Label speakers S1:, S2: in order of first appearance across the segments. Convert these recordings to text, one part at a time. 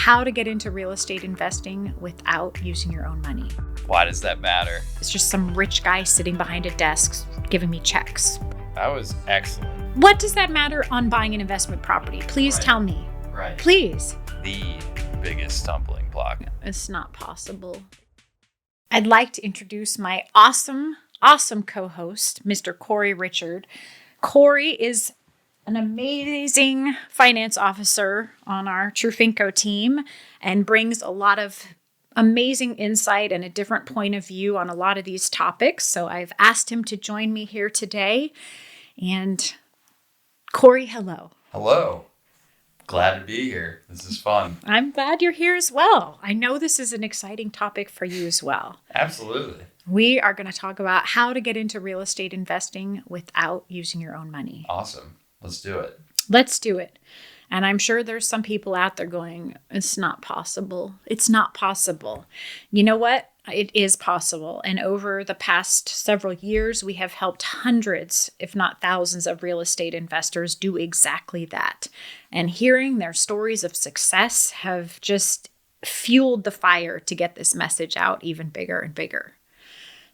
S1: how to get into real estate investing without using your own money.
S2: Why does that matter?
S1: It's just some rich guy sitting behind a desk giving me checks.
S2: That was excellent.
S1: What does that matter on buying an investment property? Please tell me.
S2: Right.
S1: Please.
S2: The biggest stumbling block.
S1: It's not possible. I'd like to introduce my awesome co-host, Mr. Corey Richard. Corey is an amazing finance officer on our Trufinco team and brings a lot of amazing insight and a different point of view on a lot of these topics. So I've asked him to join me here today. And Corey, hello.
S2: Hello. Glad to be here. This is fun.
S1: I'm glad you're here as well. I know this is an exciting topic for you as well.
S2: Absolutely.
S1: We are going to talk about how to get into real estate investing without using your own money.
S2: Awesome. Let's do it.
S1: Let's do it. And I'm sure there's some people out there going, it's not possible. It's not possible. You know what? It is possible. And over the past several years, we have helped hundreds, if not thousands, of real estate investors do exactly that. And hearing their stories of success have just fueled the fire to get this message out even bigger and bigger.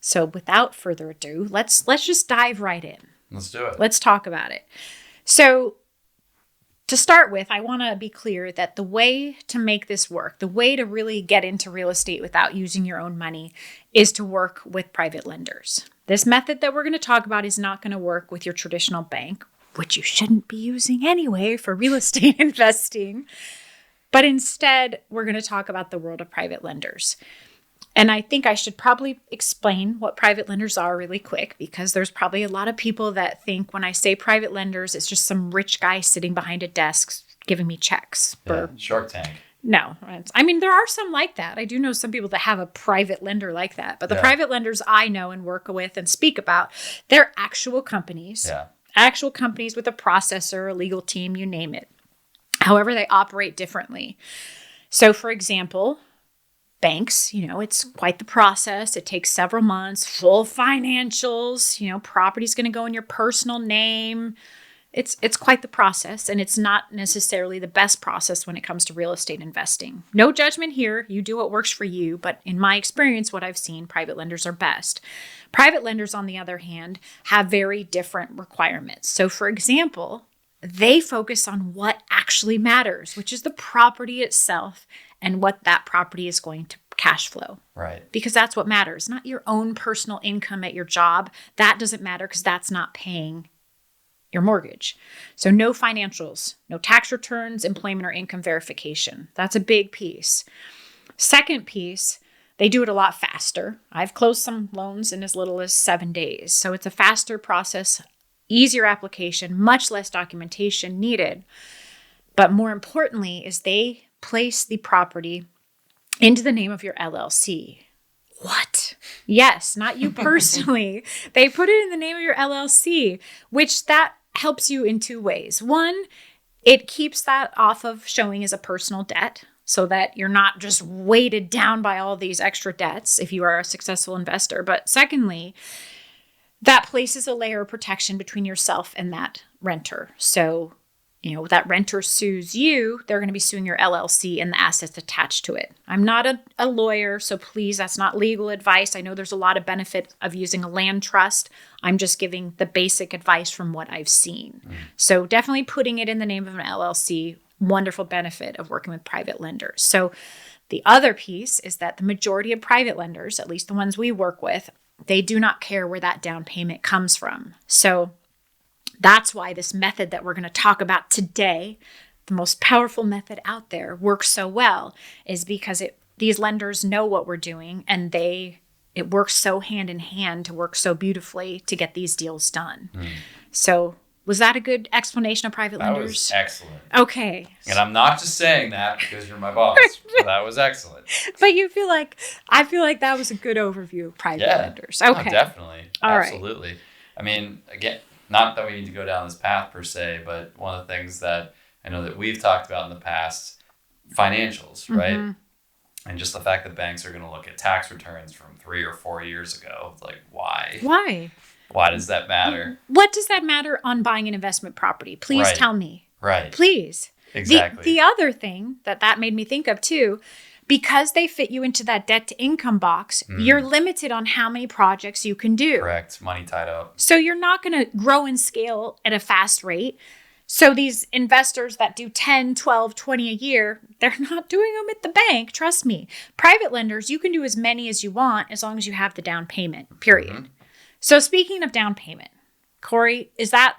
S1: So without further ado, let's just dive right in.
S2: Let's do it.
S1: Let's talk about it. So to start with, I want to be clear that the way to make this work, the way to really get into real estate without using your own money is to work with private lenders. This method that we're going to talk about is not going to work with your traditional bank, which you shouldn't be using anyway for real estate investing. But instead, we're going to talk about the world of private lenders. And I think I should probably explain what private lenders are really quick, because there's probably a lot of people that think when I say private lenders, it's just some rich guy sitting behind a desk giving me checks.
S2: Yeah, Shark Tank.
S1: No. I mean, there are some like that. I do know some people that have a private lender like that. But the private lenders I know and work with and speak about, they're actual companies. Yeah. Actual companies with a processor, a legal team, you name it. However, they operate differently. So, for example, banks, it's quite the process. It takes several months, full financials, property's going to go in your personal name. It's quite the process, and it's not necessarily the best process when it comes to real estate investing. No judgment here. You do what works for you, but in my experience, what I've seen, private lenders are best. Private lenders, on the other hand, have very different requirements. So, for example, they focus on what actually matters, which is the property itself and what that property is going to cash flow.
S2: Right.
S1: Because that's what matters, not your own personal income at your job. That doesn't matter because that's not paying your mortgage. So no financials, no tax returns, employment or income verification. That's a big piece. Second piece, they do it a lot faster. I've closed some loans in as little as 7 days. So it's a faster process, easier application, much less documentation needed. But more importantly is they place the property into the name of your LLC. What? Yes, not you personally. They put it in the name of your LLC, which that helps you in two ways. One, it keeps that off of showing as a personal debt so that you're not just weighted down by all these extra debts if you are a successful investor. But secondly, that places a layer of protection between yourself and that renter. So that renter sues you, they're going to be suing your LLC and the assets attached to it. I'm not a lawyer, so please, that's not legal advice. I know there's a lot of benefit of using a land trust. I'm just giving the basic advice from what I've seen. So definitely putting it in the name of an LLC, wonderful benefit of working with private lenders. So the other piece is that the majority of private lenders, at least the ones we work with, they do not care where that down payment comes from. So that's why this method that we're going to talk about today, the most powerful method out there, works so well, is because these lenders know what we're doing, and it works so hand in hand to work so beautifully to get these deals done. So was that a good explanation of private lenders?
S2: That was excellent.
S1: Okay.
S2: And I'm not just saying that because you're my boss. So that was excellent.
S1: But I feel like that was a good overview of private lenders. Okay.
S2: No, definitely.
S1: All
S2: Absolutely. Right. I mean, again, not that we need to go down this path per se, but one of the things that I know that we've talked about in the past, financials, right? And just the fact that banks are going to look at tax returns from 3 or 4 years ago. Like, why? Why does that matter?
S1: What does that matter on buying an investment property? Please tell me.
S2: Right.
S1: Please.
S2: Exactly.
S1: The other thing that made me think of too, because they fit you into that debt to income box, you're limited on how many projects you can do.
S2: Correct. Money tied up.
S1: So you're not going to grow and scale at a fast rate. So these investors that do 10, 12, 20 a year, they're not doing them at the bank. Trust me. Private lenders, you can do as many as you want as long as you have the down payment, period. So speaking of down payment, Corey, is that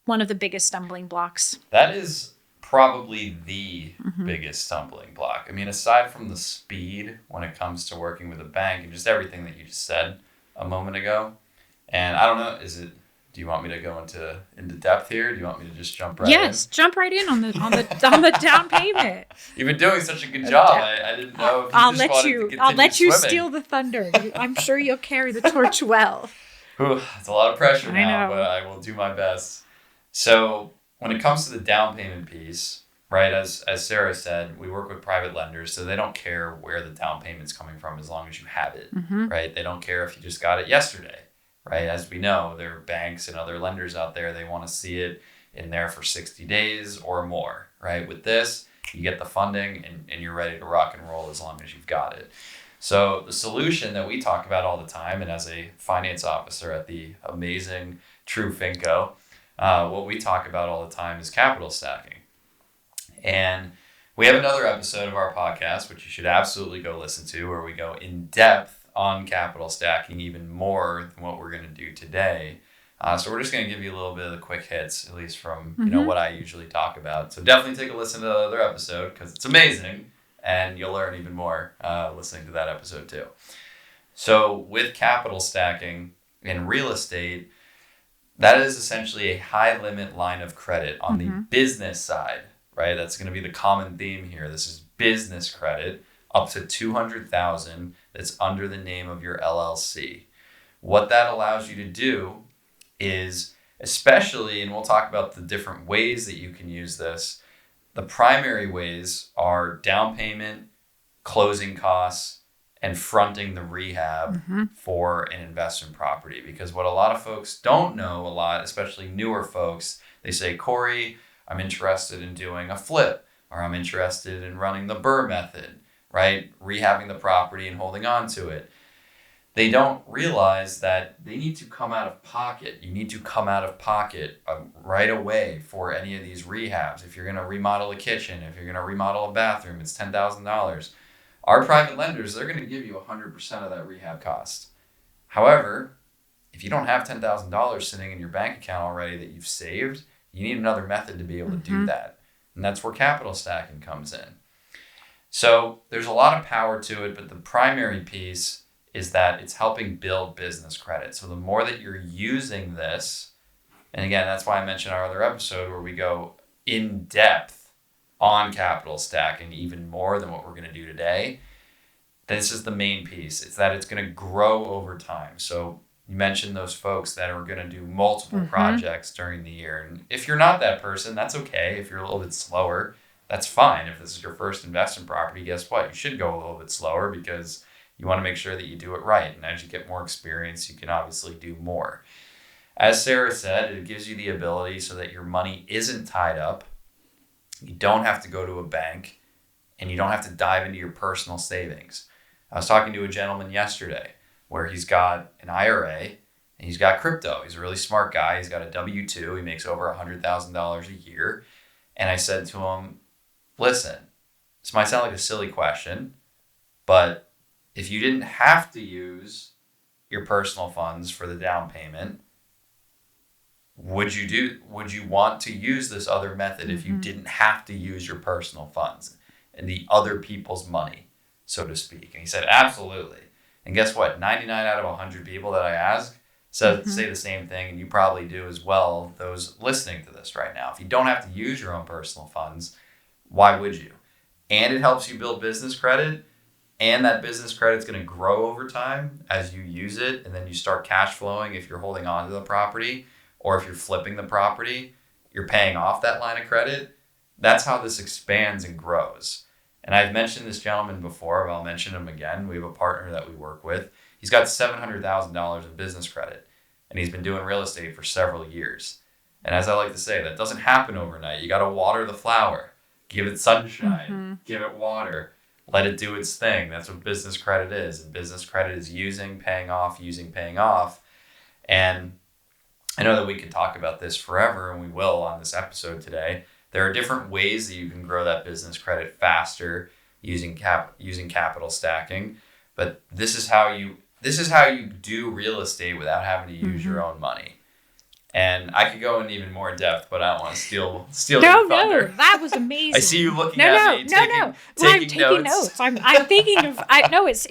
S1: one of the biggest stumbling blocks?
S2: That is probably the biggest stumbling block. I mean, aside from the speed when it comes to working with a bank and just everything that you just said a moment ago. And I don't know, do you want me to go into depth here? Do you want me to just jump right in?
S1: Yes, jump right in on the down payment.
S2: You've been doing such a good job. I didn't know if you just wanted to continue
S1: I'll let you
S2: swimming.
S1: steal the thunder. I'm sure you'll carry the torch well.
S2: Whew, it's a lot of pressure
S1: I
S2: now,
S1: know.
S2: but I will do my best. So when it comes to the down payment piece, right, as Sarah said, we work with private lenders, so they don't care where the down payment's coming from as long as you have it, right? They don't care if you just got it yesterday, right? As we know, there are banks and other lenders out there, they want to see it in there for 60 days or more, right? With this, you get the funding and you're ready to rock and roll as long as you've got it. So the solution that we talk about all the time, and as a finance officer at the amazing TrueFinco, what we talk about all the time is capital stacking. And we have another episode of our podcast, which you should absolutely go listen to, where we go in depth on capital stacking even more than what we're going to do today. So we're just going to give you a little bit of the quick hits, at least from what I usually talk about. So definitely take a listen to the other episode because it's amazing. And you'll learn even more listening to that episode too. So with capital stacking in real estate, that is essentially a high limit line of credit on the business side, right? That's going to be the common theme here. This is business credit up to $200,000 that's under the name of your LLC. What that allows you to do is, especially, and we'll talk about the different ways that you can use this, the primary ways are down payment, closing costs, and fronting the rehab for an investment property. Because what a lot of folks don't know a lot, especially newer folks, they say, Corey, I'm interested in doing a flip, or I'm interested in running the BRRRR method, right? Rehabbing the property and holding on to it. They don't realize that they need to come out of pocket. You need to come out of pocket right away for any of these rehabs. If you're going to remodel a kitchen, if you're going to remodel a bathroom, it's $10,000. Our private lenders, they're going to give you 100% of that rehab cost. However, if you don't have $10,000 sitting in your bank account already that you've saved, you need another method to be able to do that. And that's where capital stacking comes in. So there's a lot of power to it, but the primary piece is that it's helping build business credit. So the more that you're using this, and again, that's why I mentioned our other episode where we go in depth on capital stacking even more than what we're going to do today. This is the main piece. It's that it's going to grow over time. So you mentioned those folks that are going to do multiple projects during the year. And if you're not that person, that's okay. If you're a little bit slower, that's fine. If this is your first investment property, guess what? You should go a little bit slower because you want to make sure that you do it right. And as you get more experience, you can obviously do more. As Sarah said, it gives you the ability so that your money isn't tied up. You don't have to go to a bank and you don't have to dive into your personal savings. I was talking to a gentleman yesterday where he's got an IRA and he's got crypto. He's a really smart guy. He's got a W-2. He makes over $100,000 a year. And I said to him, listen, this might sound like a silly question, but if you didn't have to use your personal funds for the down payment, would you want to use this other method if you didn't have to use your personal funds and the other people's money, so to speak? And he said, absolutely. And guess what? 99 out of 100 people that I ask say the same thing, and you probably do as well, those listening to this right now. If you don't have to use your own personal funds, why would you? And it helps you build business credit. And that business credit's going to grow over time as you use it. And then you start cash flowing if you're holding on to the property, or if you're flipping the property, you're paying off that line of credit. That's how this expands and grows. And I've mentioned this gentleman before, but I'll mention him again. We have a partner that we work with. He's got $700,000 in business credit, and he's been doing real estate for several years. And as I like to say, that doesn't happen overnight. You got to water the flower. give it sunshine, give it water, let it do its thing. That's what business credit is. And business credit is using, paying off, using, paying off. And I know that we could talk about this forever, and we will on this episode today. There are different ways that you can grow that business credit faster using capital stacking, but this is how you do real estate without having to use your own money. And I could go in even more depth, but I don't want to steal your thunder.
S1: No, that was amazing.
S2: I see you looking at me,
S1: I'm taking notes. I'm thinking of.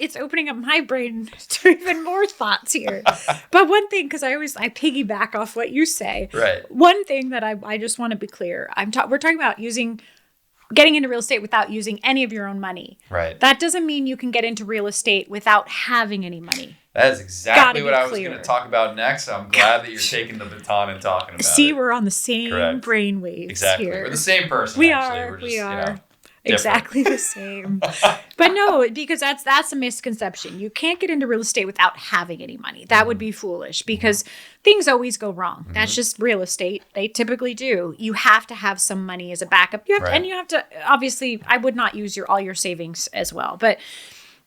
S1: It's opening up my brain to even more thoughts here. But one thing, because I piggyback off what you say.
S2: Right.
S1: One thing that I just want to be clear. We're talking about getting into real estate without using any of your own money.
S2: Right.
S1: That doesn't mean you can get into real estate without having any money.
S2: That is exactly what I was going to talk about next. I'm glad that you're taking the baton and talking about it.
S1: See, we're on the same brain waves
S2: exactly.
S1: here.
S2: We're the same person,
S1: we
S2: actually.
S1: Are.
S2: We're just,
S1: we are.
S2: You know,
S1: exactly the same. But no, because that's a misconception. You can't get into real estate without having any money. That would be foolish because things always go wrong. That's just real estate. They typically do. You have to have some money as a backup. And you have to, obviously, I would not use all your savings as well. But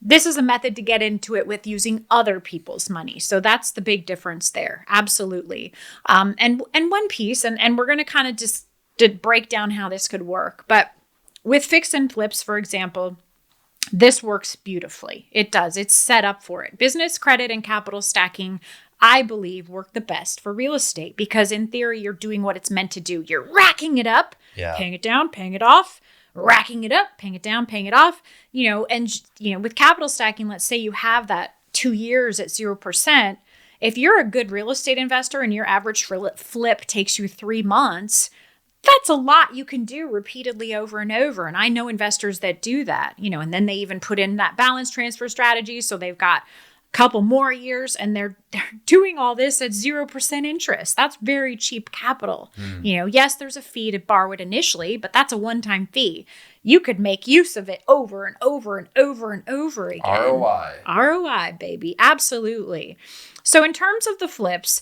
S1: this is a method to get into it with using other people's money. So that's the big difference there. Absolutely. And one piece, and we're going to kind of just break down how this could work. But with fix and flips, for example, this works beautifully. It does. It's set up for it. Business credit and capital stacking, I believe, work the best for real estate because in theory, you're doing what it's meant to do. You're racking it up, paying it down, paying it off, racking it up, paying it down, paying it off, and with capital stacking, let's say you have that 2 years at 0%. If you're a good real estate investor and your average flip takes you 3 months, that's a lot you can do repeatedly over and over. And I know investors that do that, and then they even put in that balance transfer strategy. So they've got a couple more years and they're doing all this at 0% interest. That's very cheap capital. Yes, there's a fee to borrow it initially, but that's a one-time fee. You could make use of it over and over and over and over again. ROI, baby. Absolutely. So in terms of the flips,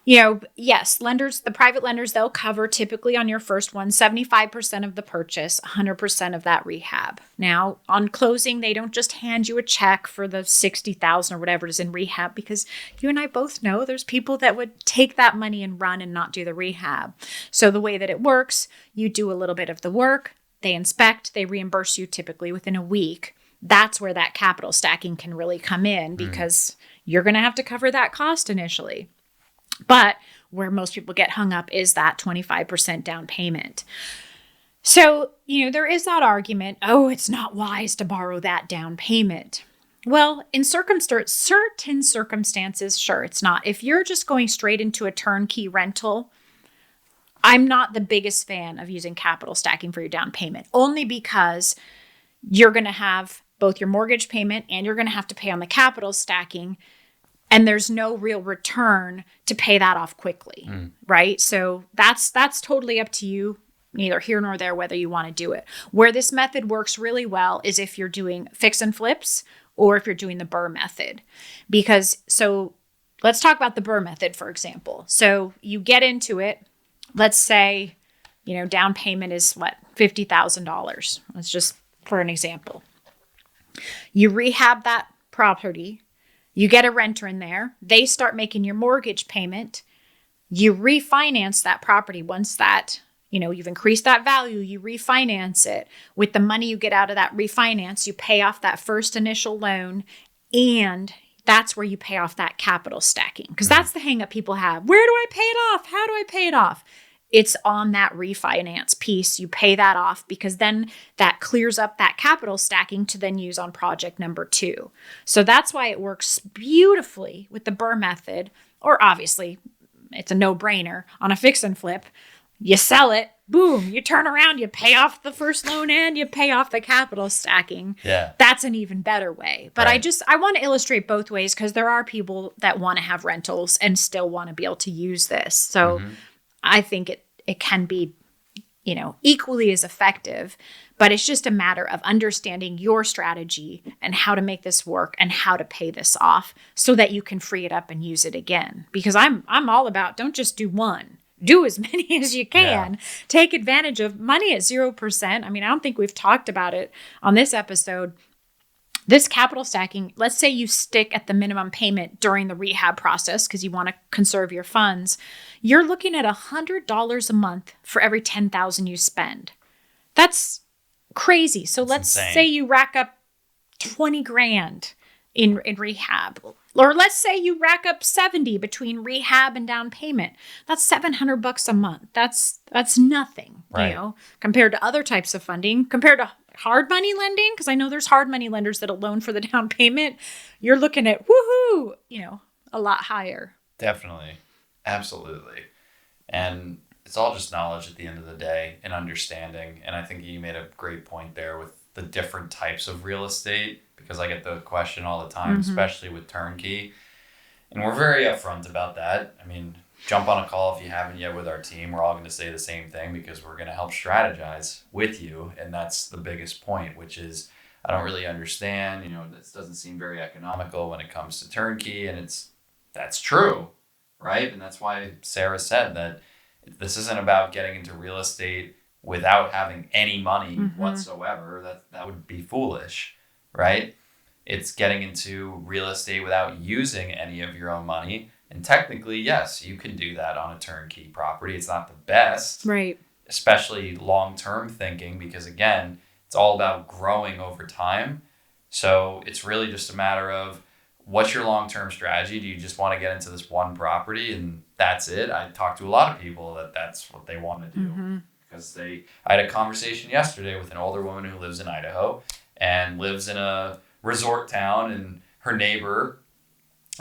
S1: yes, the private lenders, they'll cover typically on your first one, 75% of the purchase, 100% of that rehab. Now, on closing, they don't just hand you a check for the $60,000 or whatever it is in rehab, because you and I both know there's people that would take that money and run and not do the rehab. So the way that it works, you do a little bit of the work, they inspect, they reimburse you typically within a week. That's where that capital stacking can really come in because you're going to have to cover that cost initially. But where most people get hung up is that 25% down payment. So, there is that argument, it's not wise to borrow that down payment. Well, in certain circumstances, sure, it's not. If you're just going straight into a turnkey rental, I'm not the biggest fan of using capital stacking for your down payment, only because you're going to have both your mortgage payment and you're going to have to pay on the capital stacking. And there's no real return to pay that off quickly, right? So that's totally up to you, neither here nor there, whether you want to do it. Where this method works really well is if you're doing fix and flips or if you're doing the BRRRR method. So let's talk about the BRRRR method, for example. So you get into it. Let's say, down payment is $50,000. Let's just for an example. You rehab that property. You get a renter in there. They start making your mortgage payment. You refinance that property once that, you've increased that value, you refinance it. With the money you get out of that refinance, you pay off that first initial loan, and that's where you pay off that capital stacking. Because that's the hang up people have. Where do I pay it off? How do I pay it off? It's on that refinance piece. You pay that off because then that clears up that capital stacking to then use on project number 2. So that's why it works beautifully with the BRRRR method, or obviously it's a no-brainer on a fix and flip. You sell it, boom, you turn around, you pay off the first loan and you pay off the capital stacking.
S2: Yeah.
S1: That's an even better way. But I want to illustrate both ways because there are people that want to have rentals and still want to be able to use this. So I think it can be, equally as effective, but it's just a matter of understanding your strategy and how to make this work and how to pay this off so that you can free it up and use it again. Because I'm all about don't just do one, do as many as you can. Take advantage of money at 0%. I mean, I don't think we've talked about it on this episode. This capital stacking, let's say you stick at the minimum payment during the rehab process because you want to conserve your funds. You're looking at $100 a month for every $10,000 you spend. That's crazy. So let's say you rack up 20 grand in rehab, or let's say you rack up 70 between rehab and down payment. That's $700 a month. That's nothing, compared to other types of funding, compared to hard money lending. Cause I know there's hard money lenders that'll loan for the down payment. You're looking at a lot higher.
S2: Definitely. Absolutely. And it's all just knowledge at the end of the day and understanding. And I think you made a great point there with the different types of real estate, because I get the question all the time, especially with turnkey. And we're very upfront about that. I mean, jump on a call if you haven't yet with our team. We're all going to say the same thing because we're going to help strategize with you. And that's the biggest point, which is I don't really understand, this doesn't seem very economical when it comes to turnkey. And that's true, right? And that's why Sarah said that this isn't about getting into real estate without having any money whatsoever. That would be foolish, right? It's getting into real estate without using any of your own money. And technically, yes, you can do that on a turnkey property. It's not the best,
S1: right?
S2: Especially long-term thinking, because again, it's all about growing over time. So it's really just a matter of what's your long-term strategy? Do you just want to get into this one property and that's it? I talk to a lot of people that's what they want to do. Because I had a conversation yesterday with an older woman who lives in Idaho and lives in a resort town, and her neighbor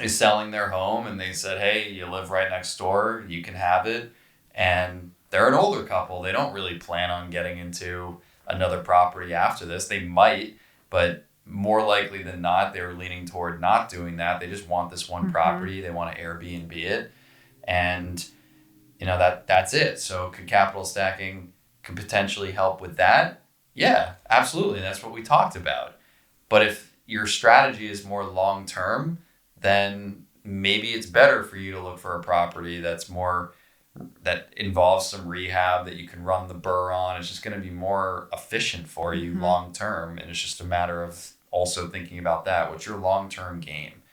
S2: is selling their home, and they said, hey, you live right next door, you can have it. And they're an older couple. They don't really plan on getting into another property after this. They might, but more likely than not, they were leaning toward not doing that. They just want this one property. They want to Airbnb it. And that's it. So could capital stacking could potentially help with that? Yeah, absolutely. That's what we talked about. But if your strategy is more long-term, then maybe it's better for you to look for a property that involves some rehab that you can run the burr on. It's just going to be more efficient for you long-term. And it's just a matter of also thinking about that. What's your long-term game?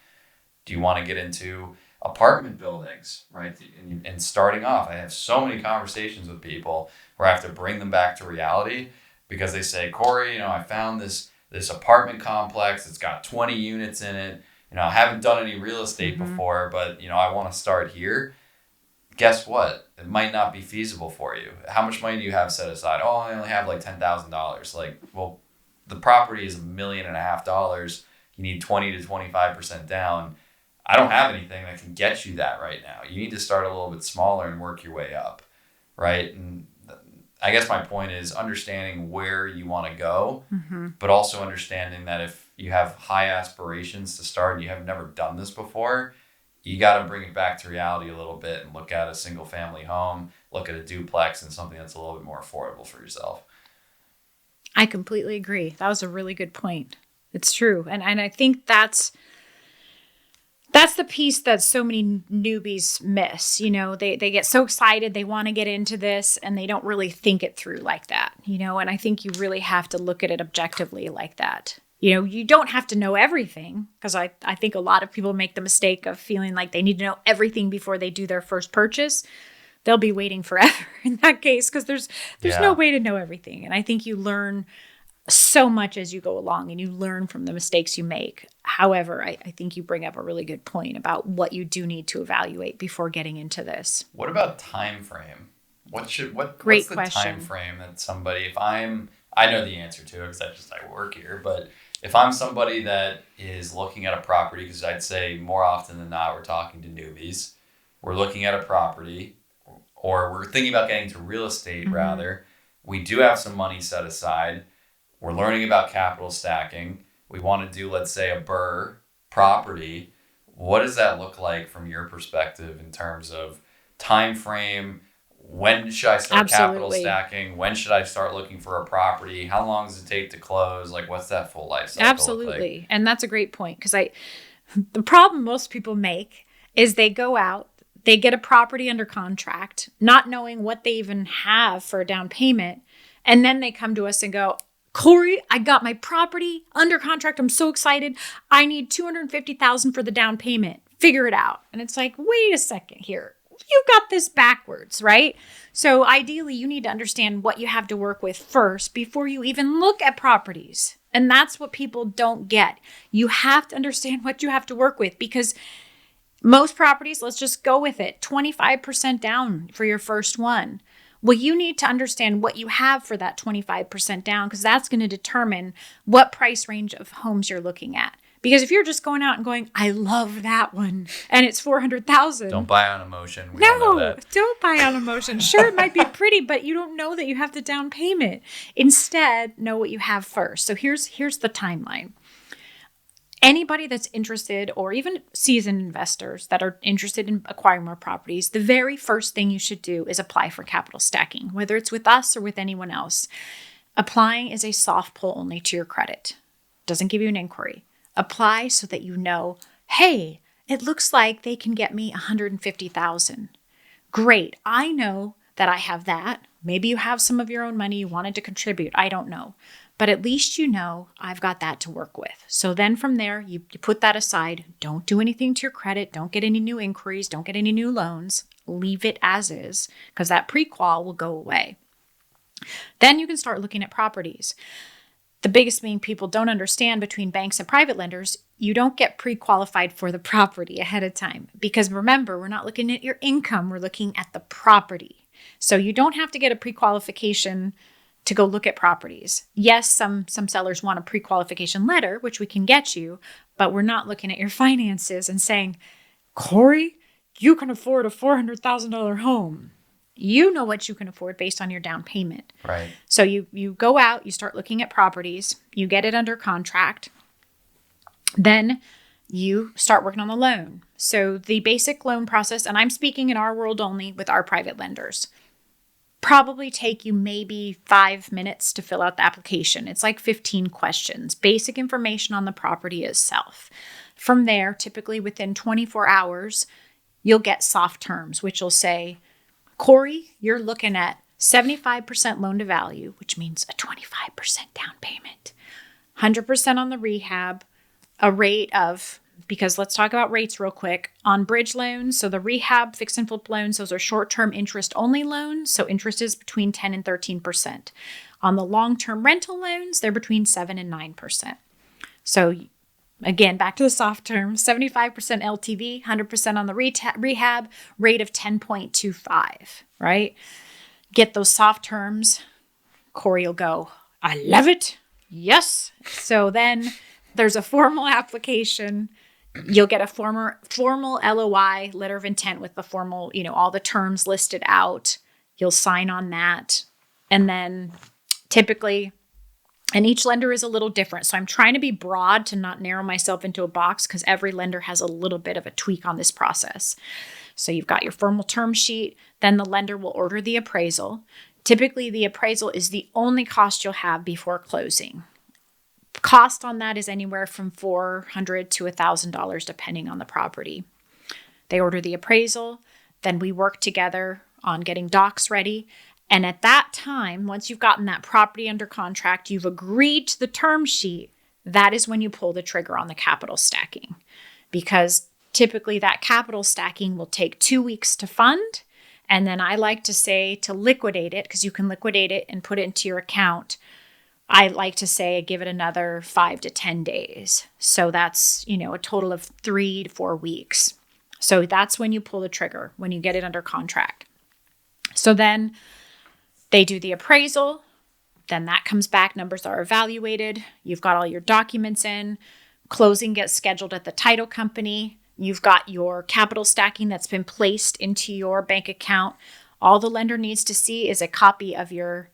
S2: Do you want to get into apartment buildings, right? And starting off, I have so many conversations with people where I have to bring them back to reality because they say, Corey, I found this apartment complex. It's got 20 units in it. I haven't done any real estate before, but I want to start here. Guess what? It might not be feasible for you. How much money do you have set aside? Oh, I only have like $10,000. Well, the property is $1.5 million. You need 20 to 25% down. I don't have anything that can get you that right now. You need to start a little bit smaller and work your way up, right? And I guess my point is understanding where you want to go, but also understanding that if you have high aspirations to start and you have never done this before, you got to bring it back to reality a little bit and look at a single family home, look at a duplex and something that's a little bit more affordable for yourself.
S1: I completely agree. That was a really good point. It's true. And I think that's the piece that so many newbies miss. They get so excited, they want to get into this, and they don't really think it through like that, and I think you really have to look at it objectively like that. You don't have to know everything, because I think a lot of people make the mistake of feeling like they need to know everything before they do their first purchase. They'll be waiting forever in that case, because there's no way to know everything. And I think you learn so much as you go along and you learn from the mistakes you make. However, I think you bring up a really good point about what you do need to evaluate before getting into this.
S2: What about time frame? What's the time frame that somebody, if I know the answer to it because I work here, but if I'm somebody that is looking at a property, because I'd say more often than not, we're talking to newbies, we're looking at a property or we're thinking about getting to real estate rather, we do have some money set aside. We're learning about capital stacking. We want to do, let's say, a BRRRR property. What does that look like from your perspective in terms of time frame? When should I start capital stacking? When should I start looking for a property? How long does it take to close? What's that full life cycle
S1: Absolutely.
S2: look like?
S1: And that's a great point, because the problem most people make is they go out, they get a property under contract, not knowing what they even have for a down payment. And then they come to us and go, Corey, I got my property under contract. I'm so excited. I need $250,000 for the down payment. Figure it out. And it's like, wait a second here. You got this backwards, right? So ideally, you need to understand what you have to work with first before you even look at properties. And that's what people don't get. You have to understand what you have to work with, because most properties, let's just go with it, 25% down for your first one. Well, you need to understand what you have for that 25% down, because that's going to determine what price range of homes you're looking at. Because if you're just going out and going, I love that one, and it's $400,000.
S2: Don't buy on emotion. We all know that.
S1: Don't buy on emotion. Sure, it might be pretty, but you don't know that you have the down payment. Instead, know what you have first. So here's the timeline. Anybody that's interested, or even seasoned investors that are interested in acquiring more properties, the very first thing you should do is apply for capital stacking, whether it's with us or with anyone else. Applying is a soft pull only to your credit. Doesn't give you an inquiry. Apply so that you know, hey, it looks like they can get me $150,000. Great. I know that I have that. Maybe you have some of your own money you wanted to contribute. I don't know. But at least you know I've got that to work with. So then from there, you put that aside. Don't do anything to your credit. Don't get any new inquiries. Don't get any new loans. Leave it as is, because that pre-qual will go away. Then you can start looking at properties. The biggest thing people don't understand between banks and private lenders, you don't get pre-qualified for the property ahead of time. Because remember, we're not looking at your income. We're looking at the property. So you don't have to get a pre-qualification to go look at properties. Yes, some sellers want a pre-qualification letter, which we can get you, but we're not looking at your finances and saying, Corey, you can afford a $400,000 home. You know what you can afford based on your down payment.
S2: Right.
S1: So you go out, you start looking at properties, you get it under contract, then you start working on the loan. So the basic loan process, and I'm speaking in our world only with our private lenders, probably take you maybe 5 minutes to fill out the application. It's like 15 questions, basic information on the property itself. From there, typically within 24 hours, you'll get soft terms, which will say, Corey, you're looking at 75% loan to value, which means a 25% down payment, 100% on the rehab, a rate of, because let's talk about rates real quick, on bridge loans. So the rehab fix and flip loans, those are short-term interest only loans. So interest is between 10 and 13%. On the long-term rental loans, they're between 7 and 9%. So again, back to the soft terms, 75% LTV, 100% on the rehab, rate of 10.25, right? Get those soft terms. Corey will go, I love it. Yes. So then there's a formal application. You'll get a formal LOI, letter of intent, with the formal, all the terms listed out. You'll sign on that. And then typically, and each lender is a little different. So I'm trying to be broad to not narrow myself into a box, because every lender has a little bit of a tweak on this process. So you've got your formal term sheet. Then the lender will order the appraisal. Typically, the appraisal is the only cost you'll have before closing. Cost on that is anywhere from $400 to $1,000, depending on the property. They order the appraisal. Then we work together on getting docs ready. And at that time, once you've gotten that property under contract, you've agreed to the term sheet, that is when you pull the trigger on the capital stacking. Because typically that capital stacking will take 2 weeks to fund. And then I like to say to liquidate it, because you can liquidate it and put it into your account. I like to say give it another 5 to 10 days. So that's, a total of 3 to 4 weeks. So that's when you pull the trigger, when you get it under contract. So then they do the appraisal. Then that comes back. Numbers are evaluated. You've got all your documents in. Closing gets scheduled at the title company. You've got your capital stacking that's been placed into your bank account. All the lender needs to see is a copy of your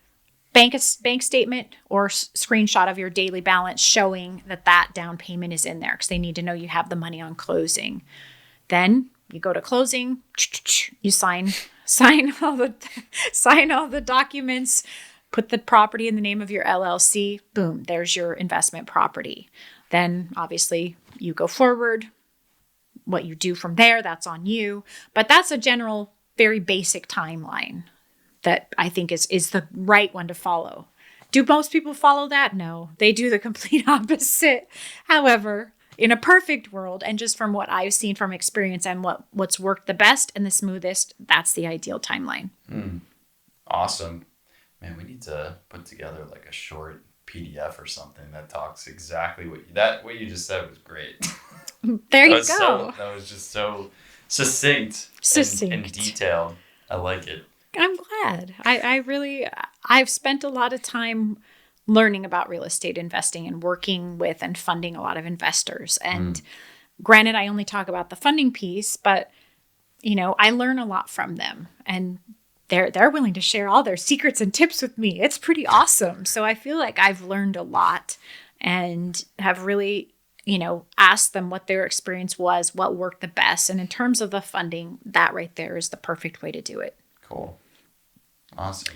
S1: bank statement or screenshot of your daily balance showing that down payment is in there, because they need to know you have the money on closing. Then you go to closing, you sign all the documents, put the property in the name of your LLC. Boom, there's your investment property. Then obviously you go forward, what you do from there, that's on you. But that's a general, very basic timeline that I think is the right one to follow. Do most people follow that? No, they do the complete opposite. However, in a perfect world, and just from what I've seen from experience and what's worked the best and the smoothest, that's the ideal timeline.
S2: Awesome. Man, we need to put together like a short PDF or something that talks exactly what you just said was great.
S1: There you go.
S2: That was just so succinct. And detailed. I like it.
S1: I'm glad. I've spent a lot of time learning about real estate investing and working with and funding a lot of investors. And granted, I only talk about the funding piece, but I learn a lot from them, and they're willing to share all their secrets and tips with me. It's pretty awesome. So I feel like I've learned a lot and have really, asked them what their experience was, what worked the best. And in terms of the funding, that right there is the perfect way to do it.
S2: Cool. Awesome.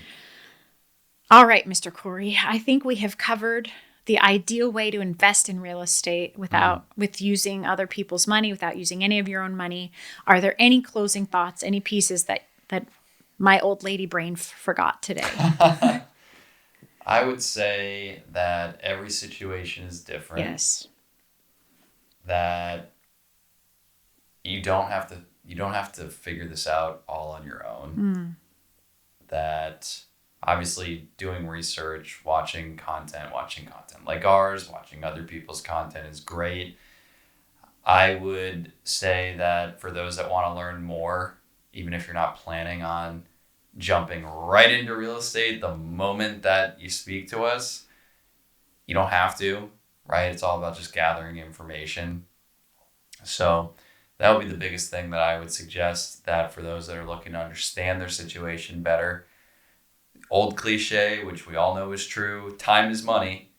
S1: All right, Mr. Corey, I think we have covered the ideal way to invest in real estate with using other people's money, without using any of your own money. Are there any closing thoughts, any pieces that my old lady brain forgot today?
S2: I would say that every situation is different.
S1: Yes.
S2: That you don't have to figure this out all on your own. That obviously doing research, watching content like ours, watching other people's content is great. I would say that for those that want to learn more, even if you're not planning on jumping right into real estate the moment that you speak to us, you don't have to, right? It's all about just gathering information. So that would be the biggest thing that I would suggest, that for those that are looking to understand their situation better. Old cliche, which we all know is true, time is money.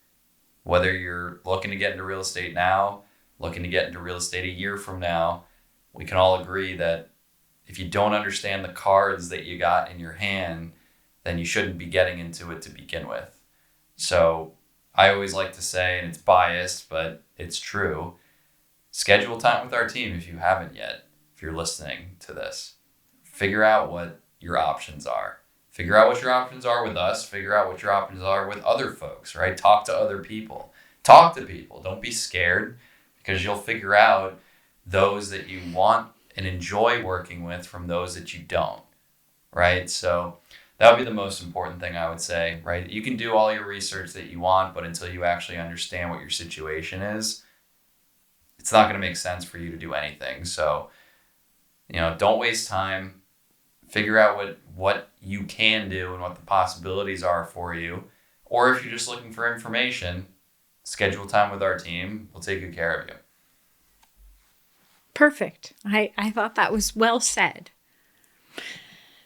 S2: Whether you're looking to get into real estate now, looking to get into real estate a year from now, we can all agree that if you don't understand the cards that you got in your hand, then you shouldn't be getting into it to begin with. So I always like to say, and it's biased, but it's true, schedule time with our team if you haven't yet, if you're listening to this. Figure out what your options are. Figure out what your options are with us. Figure out what your options are with other folks, right? Talk to other people. Talk to people. Don't be scared, because you'll figure out those that you want and enjoy working with from those that you don't, right? So that would be the most important thing I would say, right? You can do all your research that you want, but until you actually understand what your situation is, it's not going to make sense for you to do anything. So, don't waste time. Figure out what you can do and what the possibilities are for you. Or if you're just looking for information, schedule time with our team. We'll take good care of you.
S1: Perfect. I thought that was well said.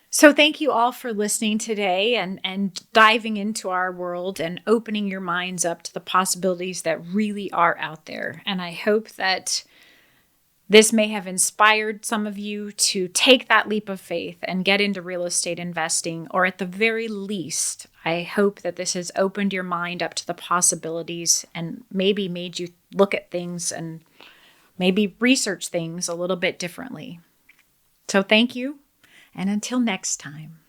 S1: So thank you all for listening today and diving into our world and opening your minds up to the possibilities that really are out there. And I hope that this may have inspired some of you to take that leap of faith and get into real estate investing, or at the very least, I hope that this has opened your mind up to the possibilities and maybe made you look at things and maybe research things a little bit differently. So thank you, and until next time.